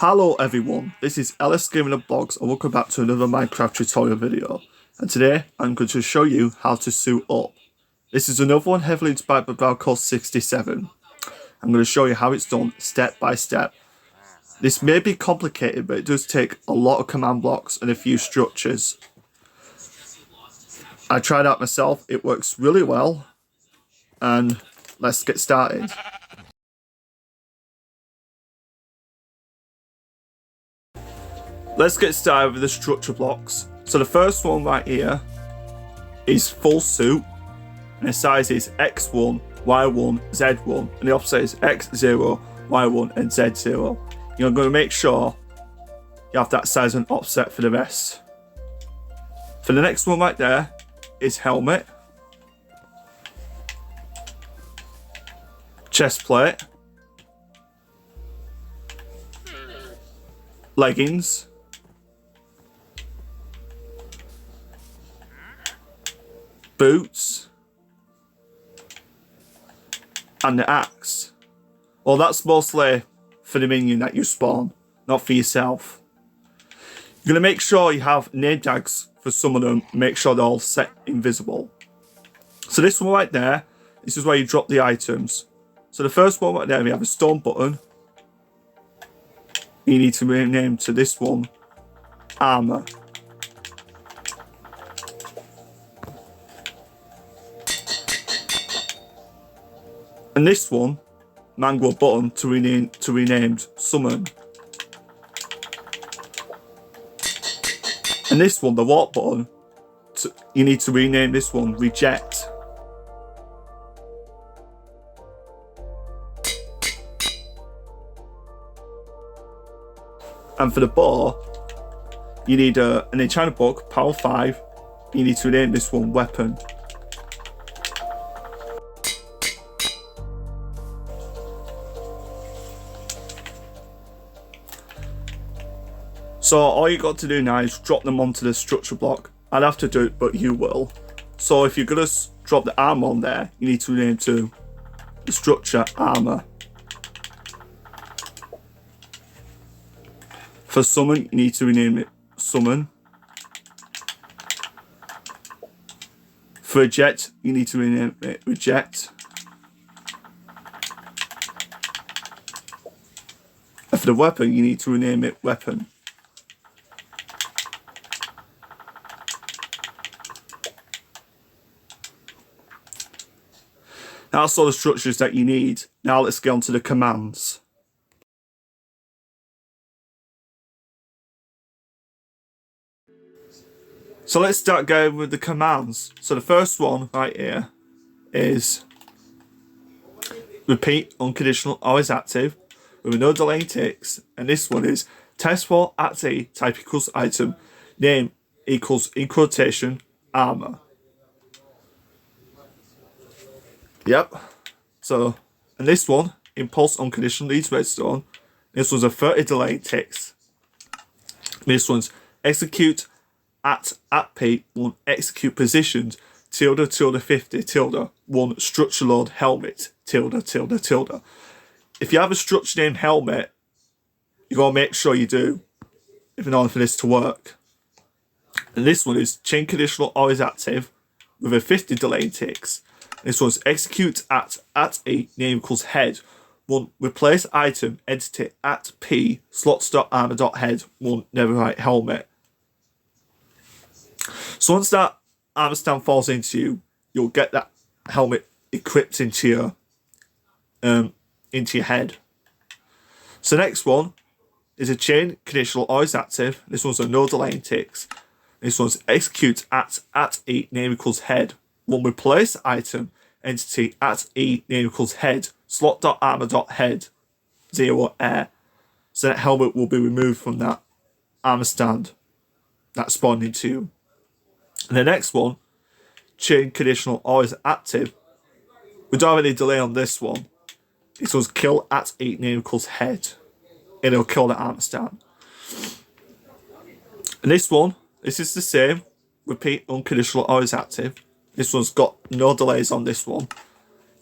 Hello everyone, this is Ellis Gaming and Blogs and welcome back to another Minecraft tutorial video. And today I'm going to show you how to suit up. This is another one heavily inspired by Brown Code 67. I'm going to show you how it's done step by step. This may be complicated, but it does take a lot of command blocks and a few structures. I tried out myself, it works really well, and let's get started. Let's get started with the structure blocks. So the first one right here is full suit, and the size is X1, Y1, Z1, and the opposite is X0, Y1, and Z0. You're going to make sure you have that size and offset for the rest. For the next one right there is helmet, chest plate, leggings, boots, and the axe. Well, that's mostly for the minion that you spawn, not for yourself. You're going to make sure you have name tags for some of them, make sure they're all set invisible. So this one right there, this is where you drop the items. So the first one right there, we have a stone button. You need to rename to this one armor. And this one, mango button, to rename summon. And this one, the warp button, you need to rename this one reject. And for the bow, you need an enchanted book, power 5. You need to rename this one weapon. So all you got to do now is drop them onto the structure block. I'd have to do it, but you will. So if you're gonna drop the armor on there, you need to rename to the structure armor. For summon, you need to rename it summon. For reject, you need to rename it reject. And for the weapon, you need to rename it weapon. That's all the structures that you need. Now let's get on to the commands. So let's start going with the commands. So the first one right here is repeat unconditional always active with no delaying ticks. And this one is test for at a type equals item, name equals in quotation armor. Yep. So, and this one, impulse unconditional leads redstone. This one's a 30 delay ticks. This one's execute at P, one execute positions, tilde 50, tilde, one structure load helmet, tilde. If you have a structure named helmet, you gotta make sure you do, if in order for this to work. And this one is chain conditional always active with a 50 delay ticks. This one's execute at E, name equals head. One, replace item, entity at P, slots.armor.head, one, netherite helmet. So once that armor stand falls into you, you'll get that helmet equipped into your head. So next one is a chain conditional always active. This one's a no delaying ticks. This one's execute at E, name equals head. One, replace item, entity at E, name equals head, slot.armor.head, 0 air. So that helmet will be removed from that armor stand that spawned into you. And the next one, chain conditional always active. We don't have any delay on this one. This one's kill at E, name equals head. And it'll kill the armor stand. And this one, this is the same. Repeat unconditional always active. This one's got no delays on this one.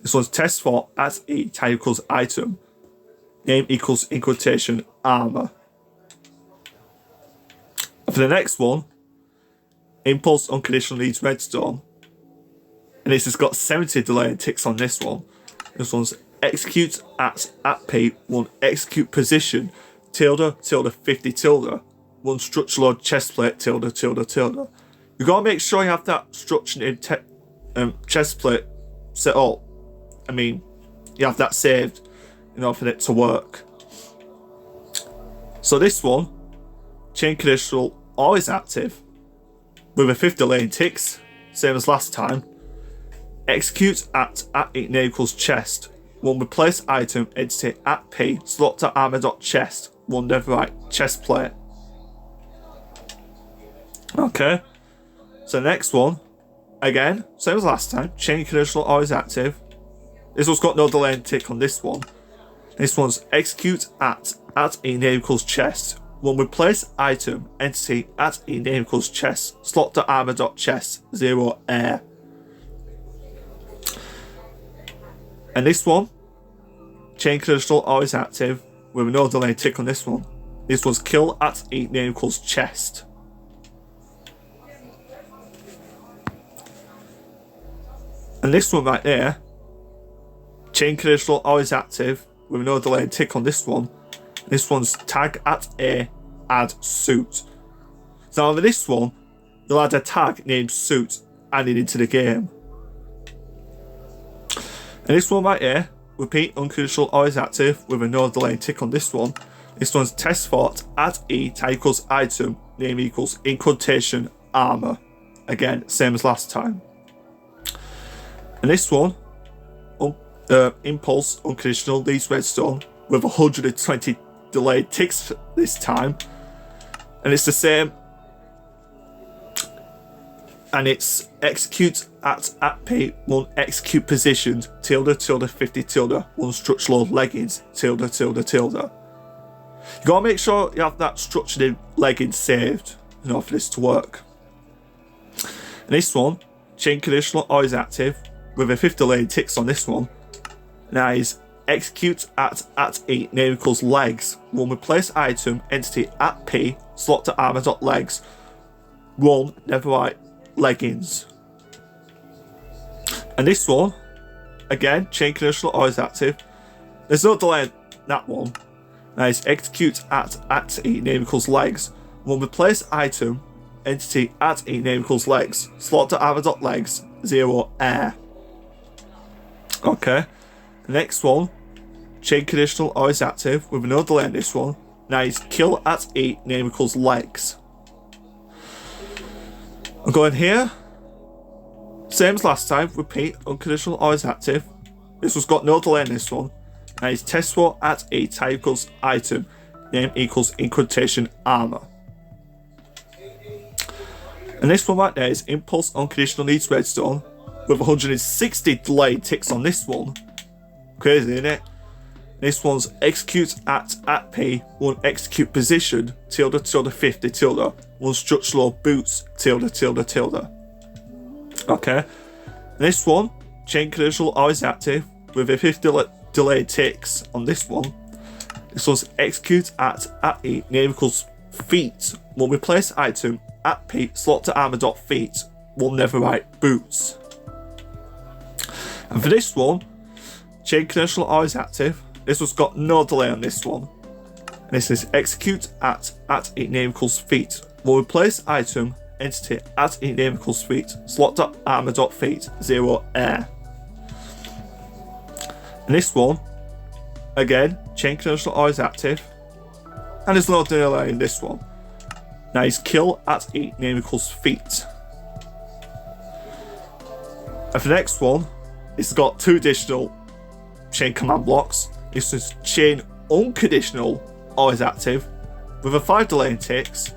This one's test for at E type equals item. Name equals in quotation armor. For the next one, impulse unconditional needs redstone. And this has got 70 delaying ticks on this one. This one's execute at P, one execute position, tilde, 50 tilde, one structure load chest plate, tilde. You gotta make sure you have that structure in chest plate set up. I mean, you have that saved in order for it to work. So this one, chain conditional always active, with a 50 lane ticks, same as last time. Execute at equals chest, one replace item entity at P, slot to armor.chest, one netherite chest plate. Okay, so next one, again, same as last time, chain conditional always active. This one's got no delay and tick on this one. This one's execute at equals chest, one replace item entity at equals chest, slot to armor.chest, 0 air. And this one, chain conditional always active, with no delay tick on this one. This one's kill at equals chest. And this one right there, chain conditional always active, with no delay tick on this one. This one's tag at A, add suit. So over this one, you'll add a tag named suit added into the game. And this one right here, repeat unconditional always active with a no delay tick on this one. This one's test fort at E tag equals item, name equals in quotation armor. Again, same as last time. And this one, impulse unconditional leads redstone with 120 delayed ticks this time. And it's the same. And it's execute at P, one execute positioned, tilde, 50 tilde, one structural leggings, tilde. You gotta make sure you have that structured in leggings saved in order for this to work. And this one, chain conditional always active, with a 50 lane ticks on this one. Now is execute at E, name equals legs, one replace item entity at P, slot to armor.legs, one netherite leggings. And this one, again, chain conditional always active. There's no delay in that one. Now is execute at E, name equals legs, one replace item entity at E, name equals legs, slot to armor.legs, 0 air. Okay. Next one, chain conditional always active with no delay in this one. Now is kill at E, name equals legs. I'm going here. Same as last time, repeat unconditional always active. This one's got no delay in this one. Now is test for at E tag equals item, name equals in quotation armor. And this one right there is impulse unconditional needs redstone with 160 delayed ticks on this one. Crazy, isn't it? This one's execute at P, one execute position, tilde, 50 tilde, one structural boots, tilde. Okay. And this one, chain conditional always active, with a 50 delayed ticks on this one. This one's execute at E, name equals feet, one replace item at P, slot to armor.feet, one netherite boots. And for this one, chain conditional always active. This one's got no delay on this one. And this is execute at E, name equals feet, will replace item entity at E, name equals feet, slot.armor.feet, 0 air. And this one, again, chain conditional always active. And there's no delay in this one. Now is kill at E, name equals feet. And for the next one, it's got 2 additional chain command blocks. This is chain unconditional always active with a 5 delay in ticks.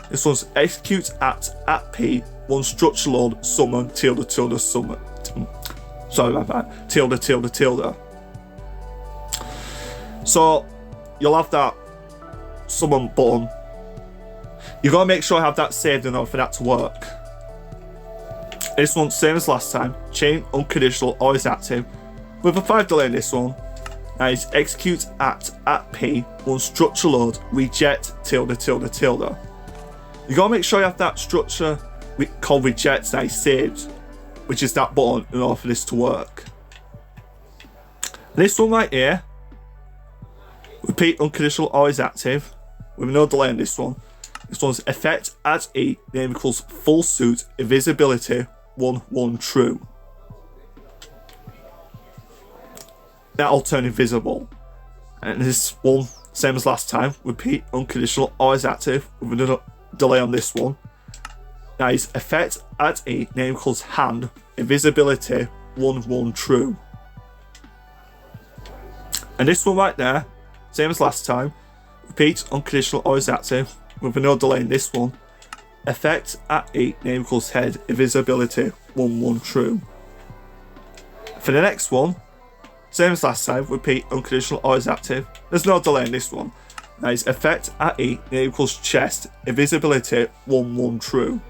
This one's execute at P, one structure load summon, tilde summon. Sorry about that. Tilde. So you'll have that summon button. You gotta make sure I have that saved in order for that to work. This one's same as last time, chain unconditional always active, with a 5 delay in this one. Now it's execute at P, one structure load, reject, tilde. You gotta make sure you have that structure called reject that is saved, which is that button, in order for this to work. This one right here, repeat unconditional always active, with no delay on this one. This one's effect at E, name equals full suit, invisibility, 1 true. That'll turn invisible. And this one, same as last time, repeat unconditional always active, with no delay on this one. That is effect at E, name equals hand, invisibility, 1 true. And this one right there, same as last time, repeat unconditional always active, with no delay in this one. Effect at E, name equals head, invisibility, 1 true. For the next one, same as last time, repeat unconditional always active. There's no delay in this one. That is effect at E, name equals chest, invisibility, 1 true.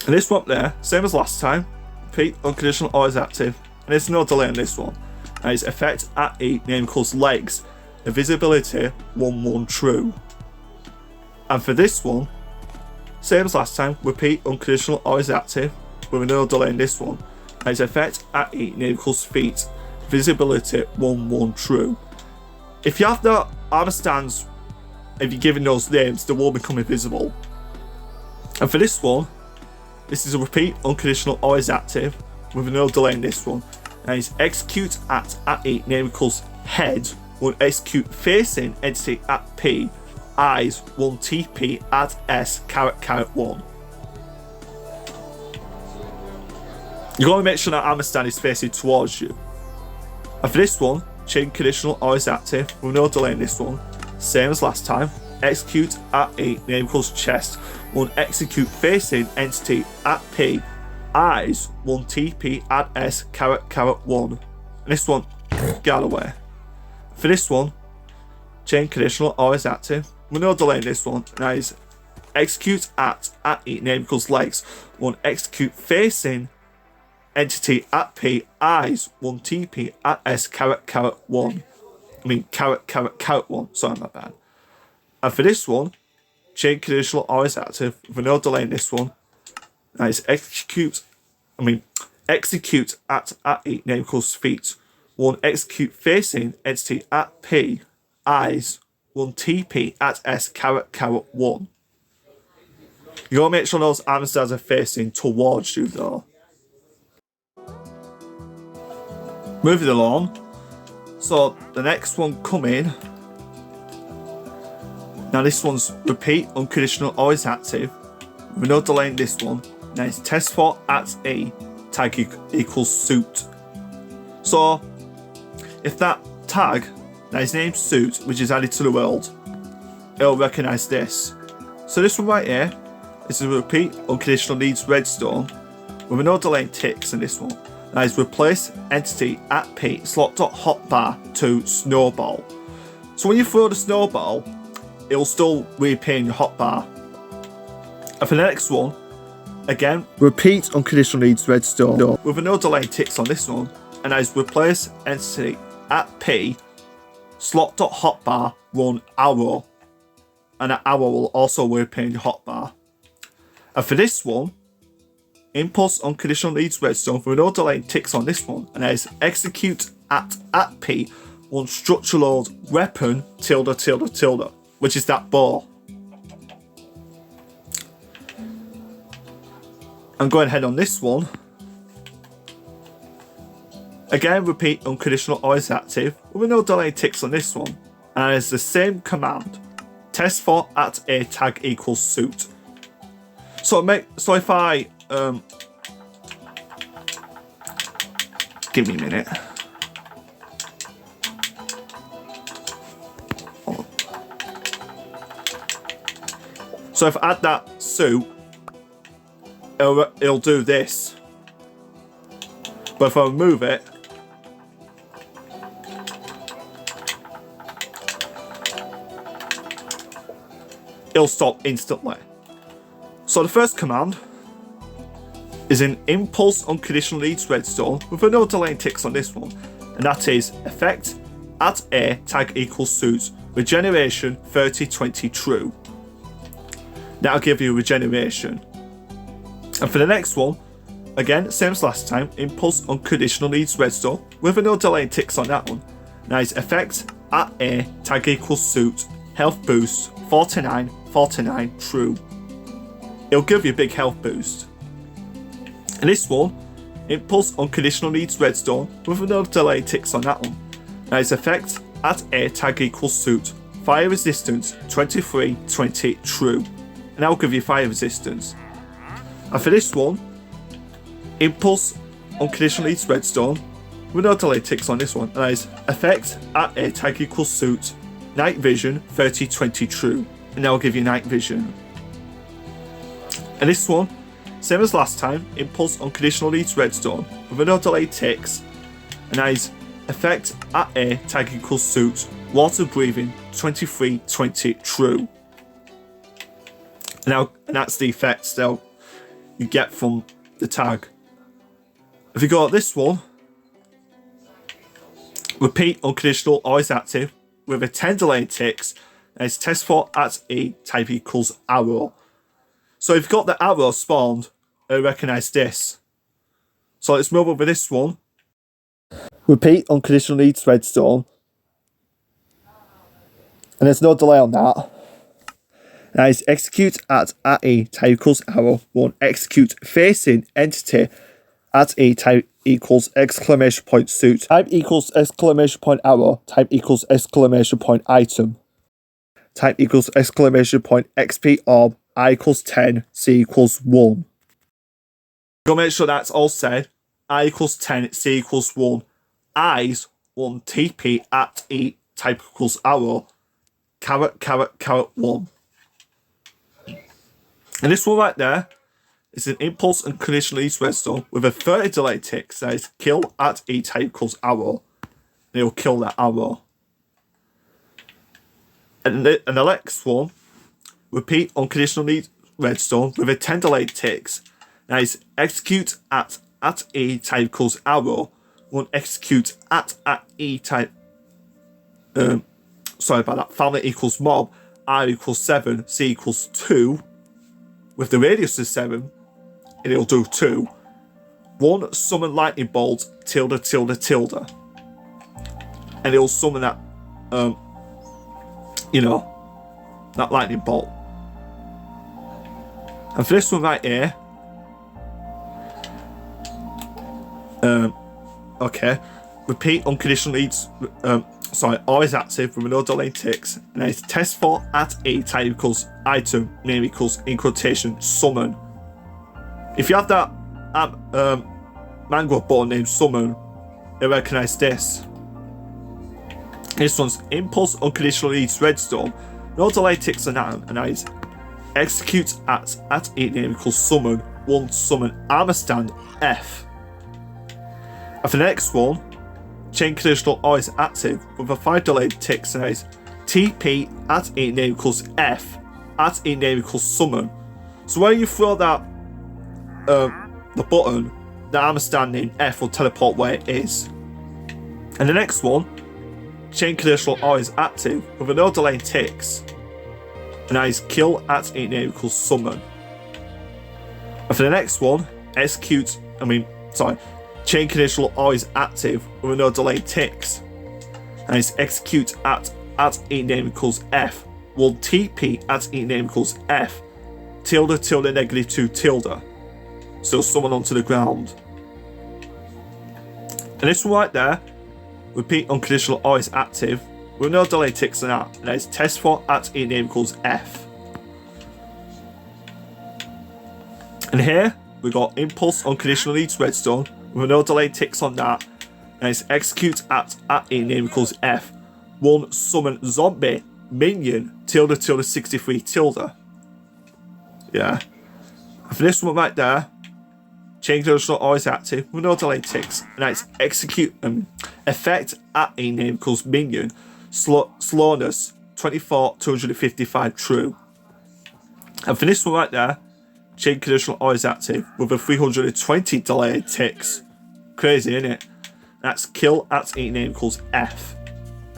And this one up there, same as last time, repeat unconditional always active, and there's no delay on this one. That is effect at E, name equals legs, invisibility, 1 true. And for this one, same as last time, repeat unconditional always active, with no delay in this one. That is effect at E, name equals feet, visibility, 1 true. If you have the armor stands, if you're giving those names, they will become invisible. And for this one, this is a repeat unconditional always active, with no delay in this one. And it's execute at E, name equals head, will execute facing entity at P, eyes, 1 TP at S, caret 1. You gotta make sure that armor stand is facing towards you. And for this one, chain conditional always active, with no delay in this one. Same as last time, execute at E, name equals chest, will execute facing entity at P, eyes, 1 TP at S, caret 1. And this one, get out of the way. For this one, chain conditional always active, with no delay in this one. That is execute at E, name equals legs, will execute facing entity at P, eyes, 1 TP at S, caret 1. I mean caret 1, sorry, my bad. And for this one, chain conditional always active, with no delay in this one. That is execute at E, name equals feet, 1 execute facing entity at P, eyes, 1 TP at S, caret 1. You gotta make sure those armor stands are facing towards you though. Moving along, so the next one coming. Now this one's repeat unconditional always active, with no delay in this one. Now it's test for at E, tag equals suit. So if that tag, that is named suit, which is added to the world, it'll recognise this. So this one right here, this is a repeat unconditional needs redstone, with no delay in ticks in this one. That is replace entity at P, slot.hotbar to snowball. So when you throw the snowball, it will still reappear in your hotbar. And for the next one, again, repeat unconditional needs redstone, with no delay in ticks on this one. And that is replace entity at P, slot.hotbar, run arrow. And that arrow will also reappear in your hotbar. And for this one, impulse unconditional needs redstone, with no delay in ticks on this one. And that is execute at P, one structure load weapon, tilde, which is that bow. I'm going ahead on this one. Again, repeat unconditional always active, with no delay in ticks on this one. And it's the same command. Test for at A, tag equals suit. So if I give me a minute. So if I add that suit, it'll do this. But if I remove it, it'll stop instantly. So the first command is an impulse unconditional needs redstone, with no delay in ticks on this one, and that is effect at A, tag equals suit, regeneration 30/20 true. That'll give you regeneration. And for the next one, again, same as last time, impulse unconditional needs redstone with no delay ticks on that one. Nice effect at A, tag equals suit, health boost, 49, 49, true. It'll give you a big health boost. And this one, impulse unconditional needs redstone with no delay ticks on that one. Nice effect at A, tag equals suit, fire resistance, 23, 20, true. And that'll give you fire resistance. And for this one, impulse unconditional needs redstone with no delay ticks on this one. And that is effect at A, tag equals suit, night vision, 30, 20, true. And that'll give you night vision. And this one, same as last time, impulse unconditional needs redstone with no delay ticks. And that is effect at A, tag equals suit, water breathing, 23, 20, true. And that's the effects that you get from the tag. If you got this one, repeat unconditional always active with a 10 delay ticks, and it's test for at E type equals arrow. So if you've got the arrow spawned, it'll recognise this. So let's move over this one. Repeat unconditional needs redstone. And there's no delay on that. That is execute at E type equals arrow. One execute facing entity at E type equals exclamation point suit. Type equals exclamation point arrow. Type equals exclamation point item. Type equals exclamation point XP orb. I equals 10. C equals 1. Go make sure that's all said. I equals 10. C equals 1. I's 1 TP at E type equals arrow. Carrot, carrot, carrot 1. And this one right there is an impulse and conditional needs redstone with a 30 delay tick. So it's kill at E type equals arrow. And it'll kill that arrow. And the next one, repeat unconditional needs redstone with a 10 delay ticks. Now it's execute at E type equals arrow. One execute at E type. Sorry about that. Family equals mob. R equals 7. C equals 2. With the radius of 7, and it'll do 2. 1 summon lightning bolt tilde tilde tilde. And it'll summon that that lightning bolt. And for this one right here, okay, repeat unconditional needs, always active with no delay ticks, and it's test for at E type equals item, name equals in quotation summon. If you have that mango button named summon, it recognise this. This one's impulse unconditional needs redstone, no delay ticks on that, and that is execute at E name equals summon, 1 summon armor stand F. And for the next one, chain conditional always active with a 5 delayed ticks, and that is TP at E name equals F at E name equals summon. So when you throw that the button, the armor stand named F will teleport where it is. And the next one, chain conditional always active with a no delay ticks, and that is kill at E name equals summon. And for the next one, chain conditional always active with no delay ticks, and it's execute at E name equals F. Will TP at E name equals F tilde tilde negative 2 tilde. So summon onto the ground. And this one right there, repeat unconditional always active with no delay ticks on that, and that is test for at E name equals F. And here we got impulse unconditional needs redstone with no delay ticks on that, and it's execute at E name equals F. 1 summon zombie minion tilde tilde 63 tilde. Yeah. And for this one right there, chain conditional always active with no delay ticks, and that's execute effect at E name equals minion slowness 24 255 true. And for this one right there, chain conditional always active with a 320 delayed ticks. Crazy, isn't it? That's kill at E name equals F.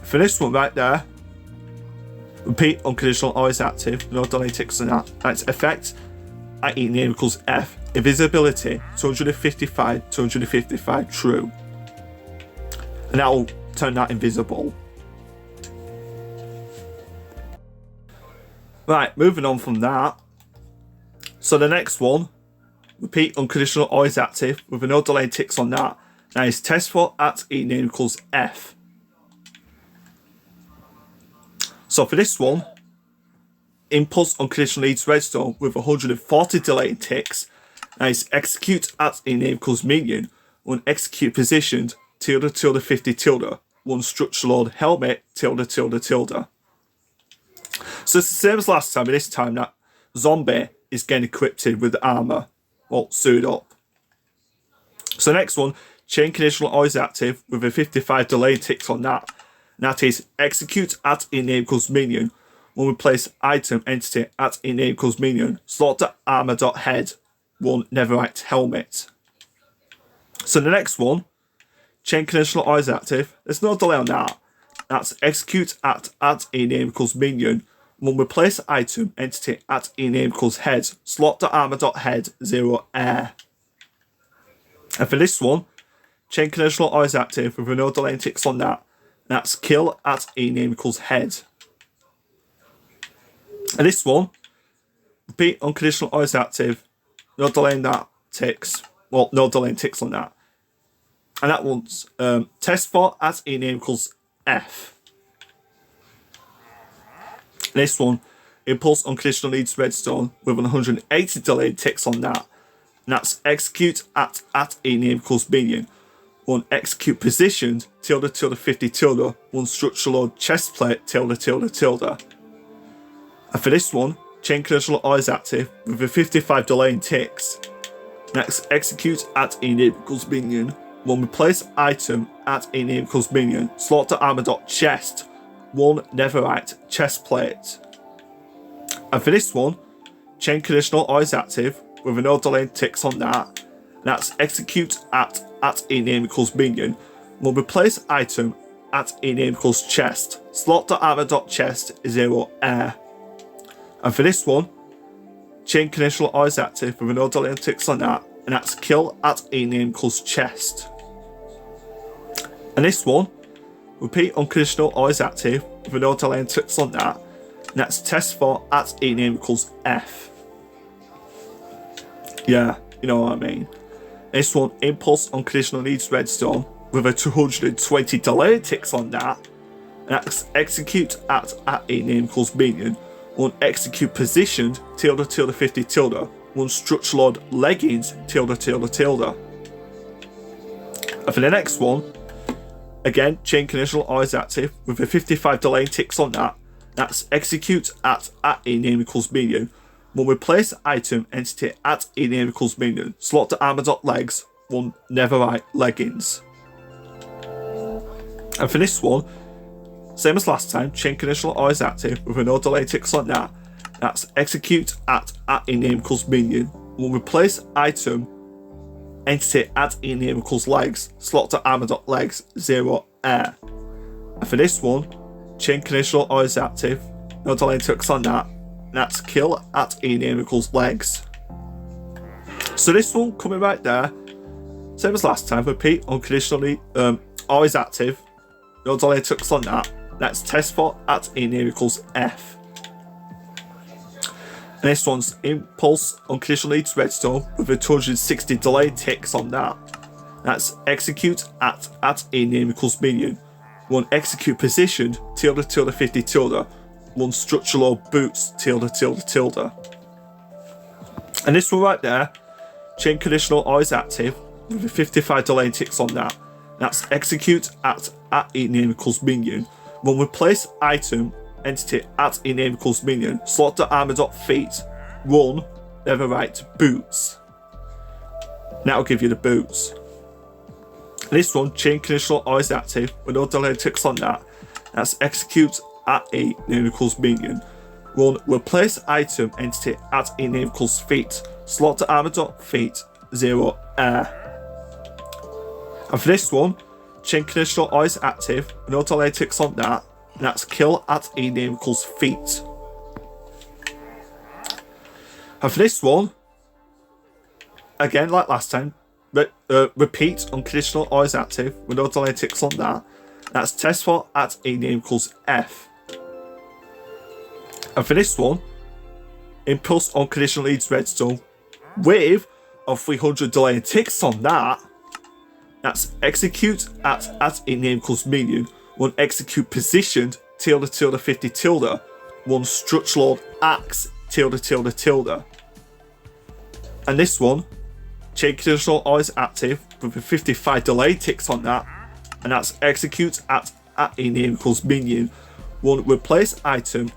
For this one right there, Repeat unconditional always active, no delay ticks on that. That's effect at e name equals F. Invisibility 255, 255 true. And that will turn that invisible. Right, moving on from that. So the next one, repeat unconditional always active with a no delay ticks on that. That is test for at e name equals F. So for this one, impulse unconditional leads redstone with 140 delay ticks. That is execute at e name equals median. One execute positioned tilde tilde 50 tilde. One structure load helmet tilde tilde tilde. So it's the same as last time, but this time that zombie is getting equipped with armor, well, suit up. So next one, chain conditional always active with a 55 delay ticks on that. And that is execute at e name equals minion. When we place item entity at e name equals minion, slot armor.head, one netherite helmet. So the next one, chain conditional always active. There's no delay on that. That's execute at e name equals minion. When we place item entity at e name equals head, slot armor.head 0 air. And for this one, chain conditional always active with a no delay ticks on that. That's kill at e name equals head. And this one, repeat unconditional always active, no delay in that ticks. Well, no delay in ticks on that. And that one's test for at e name equals F. This one, impulse unconditional leads redstone with 180 delayed ticks on that. And that's execute at e name equals minion. One execute positioned tilde tilde 50 tilde. One structure load chest plate tilde tilde tilde. And for this one, chain conditional always active with a 55 delay in ticks. Next, execute at e name equals minion. When we place item at e name equals minion, slot to armor.chest, one netherite chest plate. And for this one, chain conditional always active with a no delay ticks on that. That's execute at e name equals minion. When we place item at e name equals chest, slot to armor.chest 0 air. And for this one, chain conditional always active with a no delay ticks on that. And that's kill at e name equals chest. And this one, repeat unconditional always active with a no delay ticks on that. And that's test for at e name equals F. Yeah, you know what I mean. This one, impulse unconditional leads redstone with a 220 delay ticks on that. And that's execute at e name equals minion. One execute positioned tilde tilde 50 tilde. One structure load leggings tilde tilde tilde. And for the next one, again, chain conditional always active with a 55 delay ticks on that. That's execute at e name equals minion. When we place item entity at e name equals minion, slot to armor.legs, one netherite leggings. And for this one, same as last time, chain conditional always active with a no delay ticks on that. That's execute at e name equals minion. When we place item entity at e name equals legs, slot to armor.legs 0 air. And for this one, chain conditional always active, no delay ticks on that. That's kill at e name equals legs. So this one coming right there, same as last time, repeat unconditionally always active, no delay ticks on that. That's test for at e name equals F. And this one's impulse unconditional leads redstone with a 260 delay ticks on that. That's execute at e name equals minion. One execute positioned tilde tilde 50 tilde. One structure load boots tilde tilde tilde. And this one right there, chain conditional always active with a 55 delay ticks on that. That's execute at e name equals minion. When we place item entity at e name equals minion, slot to armor.feet, one netherite boots. That'll give you the boots. This one, chain conditional always active with no delay ticks on that. That's execute at e name equals minion. One, will place item entity at e name equals feet, slot to armor.feet 0 air. And for this one, chain conditional always active, no delay ticks on that. and that's kill at a name equals feet. And for this one, again, like last time, repeat unconditional always active with no delay ticks on that. That's test for at a name equals F. And for this one, impulse unconditional leads redstone with a 300 delay ticks on that. That's execute at a name equals minion. One execute positioned tilde 50 tilde. One struct load axe tilde. And this one, chain conditional always active with a 55 delay ticks on that, and that's execute at a name equals minion. One replace item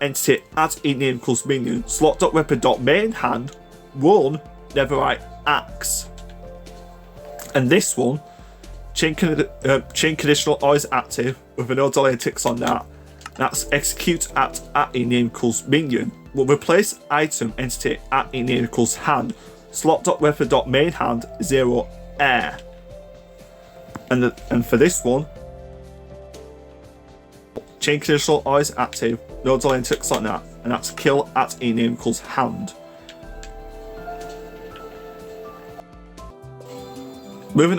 entity at a name equals minion. Slot.weapon.main hand. One netherite axe. And this one, chain conditional always active with a no delay ticks on that. That's execute at a name equals minion. Will replace item entity at a name equals hand. Slot.weapon.main hand 0 air. And for this one, chain conditional always active, no delay ticks on that, and that's kill at a name equals hand. Moving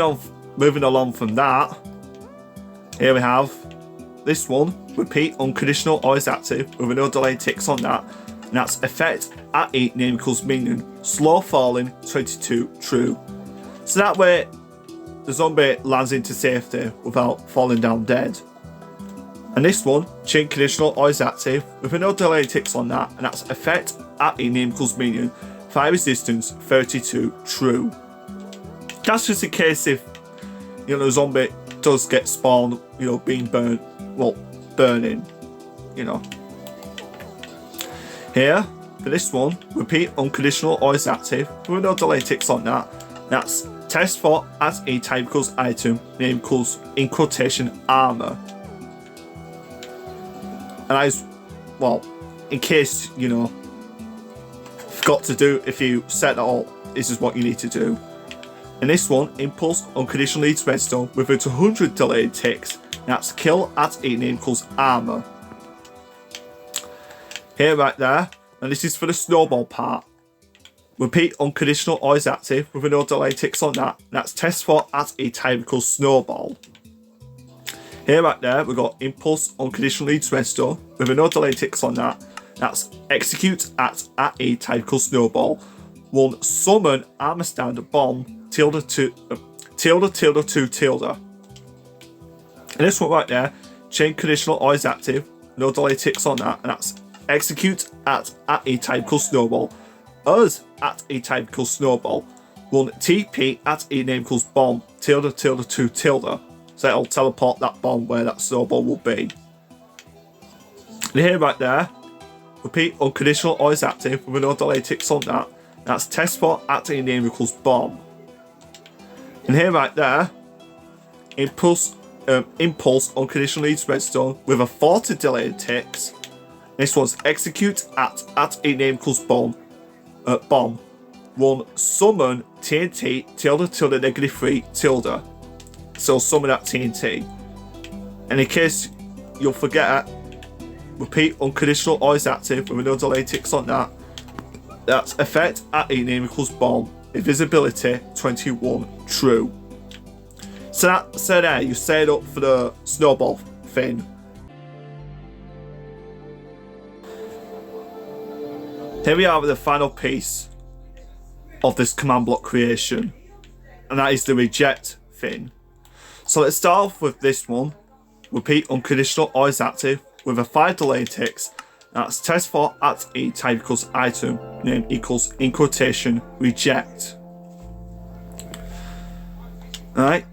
along from that, here we have this one, repeat unconditional always active with a no delay ticks on that, and that's effect at a name equals minion, slow falling 22 true. So that way the zombie lands into safety without falling down dead. And this one, chain conditional always active with a no delay ticks on that, and that's effect at a name equals minion, fire resistance 32 true. That's just in case if, the zombie does get spawned, being burnt, burning, Here, for this one, repeat unconditional always active with no delay ticks on that. That's test for at a type equals item, name equals in quotation armor. And in case, forgot to do, if you set that all, this is what you need to do. And this one, impulse unconditional leads redstone with a 200 delayed ticks. That's kill at a name equals armor. Here right there, and this is for the snowball part. Repeat unconditional always active with a no delay ticks on that. That's test for at a type equals snowball. Here right there, we've got impulse unconditional leads redstone with a no delay ticks on that. That's execute at a type equals snowball. One summon armor stand bomb tilde 2 tilde. And this one right there, chain conditional always active, no delay ticks on that, and that's execute at a type equals snowball. Us at a type equals snowball. One TP at a name equals bomb tilde 2 tilde. So it'll teleport that bomb where that snowball will be. And here right there, repeat unconditional always active with no delay ticks on that. That's test for at a name equals bomb. And here right there, impulse unconditional leads redstone with a 40 delayed ticks. This one's execute at a name equals bomb. One summon TNT tilde -3 tilde. So summon that TNT. And in case you'll forget, repeat unconditional always active with no delay ticks on that. That's effect at a name equals bomb. Invisibility 21 true. So there, you set up for the snowball thing. Here we are with the final piece of this command block creation, and that is the reject thing. So let's start off with this one. Repeat unconditional always active with a 5 delay ticks. That's test for at a type equals item, name equals in quotation reject. Alright,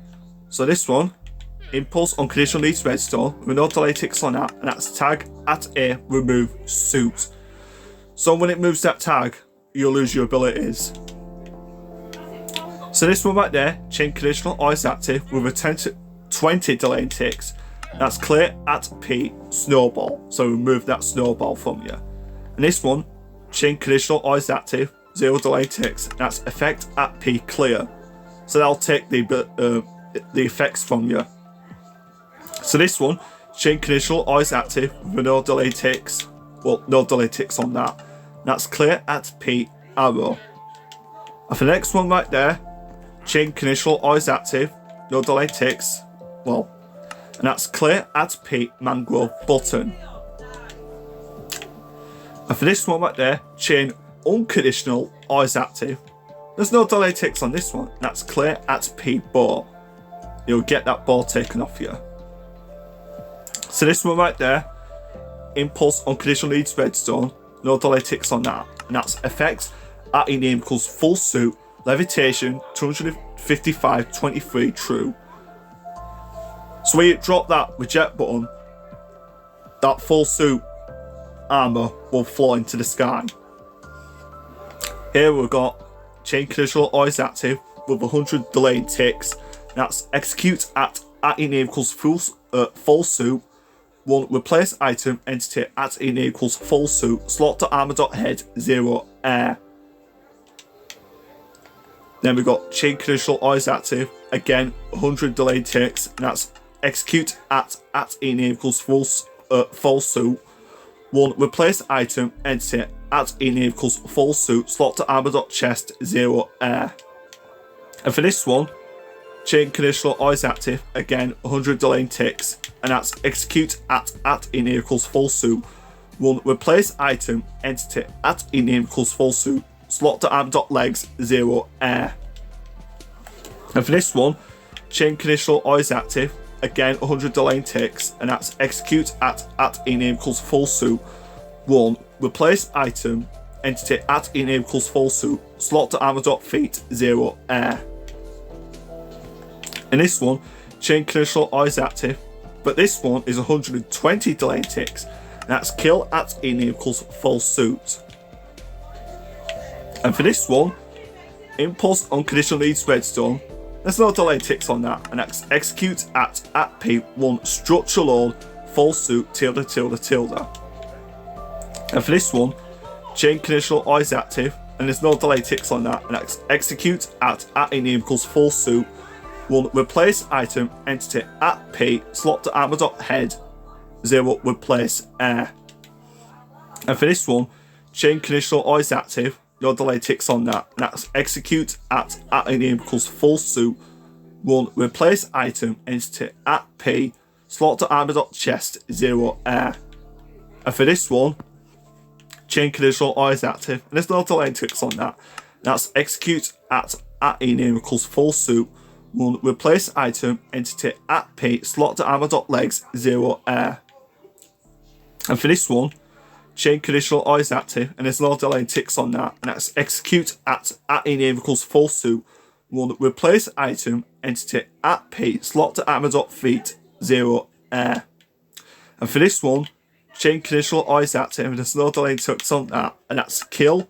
so this one, impulse unconditional leads redstone with no delay ticks on that, and that's tag at a remove suit. So when it moves that tag, you'll lose your abilities. So this one right there, chain conditional always active with a 10 to 20 delay ticks. That's clear at P snowball. So remove that snowball from you. And this one, chain conditional always active, 0 delay ticks. That's effect at P clear. So that'll take the effects from you. So this one, chain conditional always active with no delay ticks. Well, no delay ticks on that. That's clear at P arrow. And for the next one right there, chain conditional always active, no delay ticks. Well, and that's clear at P mangrove button. And for this one right there, chain unconditional always active. There's no delay ticks on this one. That's clear at P ball. You'll get that ball taken off you. So this one right there, impulse unconditional leads redstone. No delay ticks on that. And that's effects at in name equals full suit, levitation, 255, 23 true. So when you drop that reject button, that full suit armor will fly into the sky. Here we've got chain conditional always active with 100 delaying ticks. That's execute at in name equals full suit. 1. Replace item entity at in name equals full suit. Slot to armor.head 0 air. Then we've got chain conditional always active. Again, 100 delayed ticks. And that's execute at in name equals full suit. 1. Replace item entity at in name equals full suit. Slot to armor.chest 0 air. And for this one, chain conditional always active. Again, 100 delaying ticks. And that's execute at in name equals full suit. 1. Replace item entity at in name equals full suit. Slot to arm.legs 0 air. And for this one, chain conditional always active. Again, 100 delaying ticks. And that's execute at in name equals full suit. 1. Replace item entity at in name equals full suit. Slot to armor.feet 0 air. In this one, chain conditional always active, but this one is 120 delaying ticks. And that's kill at in name equals full suit. And for this one, impulse unconditional leads redstone. There's no delay ticks on that, and that's execute at P1 structure load full suit tilde tilde tilde. And for this one, chain conditional always active, and there's no delay ticks on that, and that's execute at in name equals full suit. 1. Replace item entity at P slot to armor.head 0 replace air. And for this one, chain conditional always active, no delay ticks on that, and that's execute at in name equals full suit. 1. Replace item entity at P slot to armor.chest 0 air. And for this one, chain conditional always active, and there's no delay ticks on that, and that's execute at in name equals full suit. 1. Replace item entity at P slot to armor.legs 0 air. And for this one, chain conditional always active, and there's no delay ticks on that, and that's execute at in name equals full suit. 1. Replace item entity at P slot to armor.feet 0 air. And for this one, chain conditional always active, and there's no delay ticks on that, and that's kill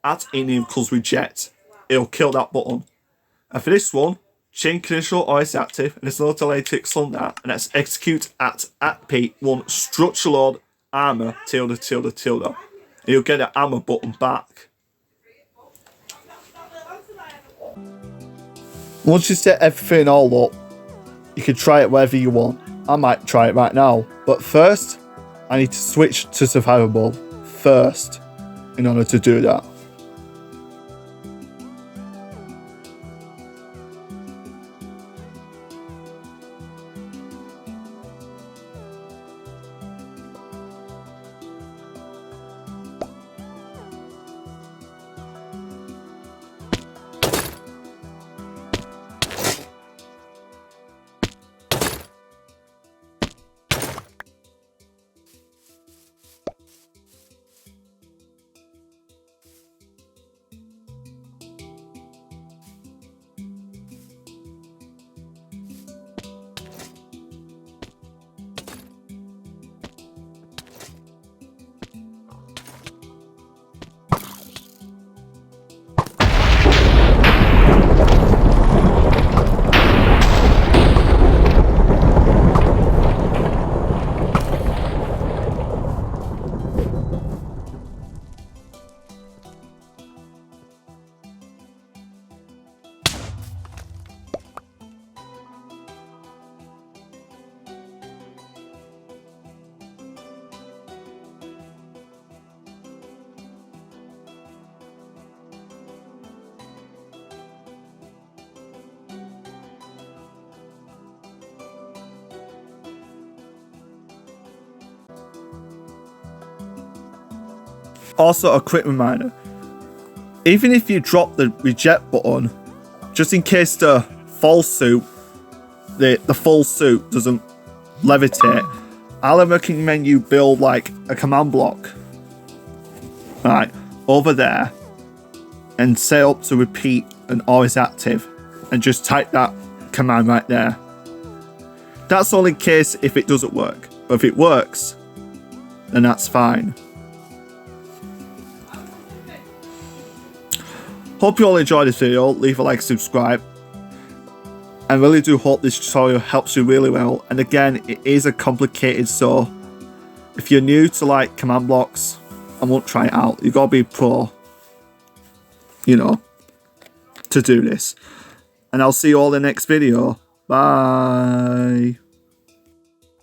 at in name equals reject. It'll kill that button. And for this one, chain conditional always active, and there's no delay ticks on that, and that's execute at P1 structure load armor tilde tilde tilde. And you'll get that armor button back. Once you set everything all up, you can try it wherever you want. I might try it right now, but first I need to switch to survivable first in order to do that. Also, a quick reminder, even if you drop the reject button, just in case the full suit doesn't levitate, I'll recommend you build like a command block, right, over there, and set up to repeat and always active, and just type that command right there. That's all in case if it doesn't work, but if it works, then that's fine. Hope you all enjoyed this video. Leave a like, subscribe. I really do hope this tutorial helps you really well. And again, it is a complicated, so if you're new to like command blocks, I won't try it out. You gotta be pro, you know, to do this. And I'll see you all in the next video. Bye.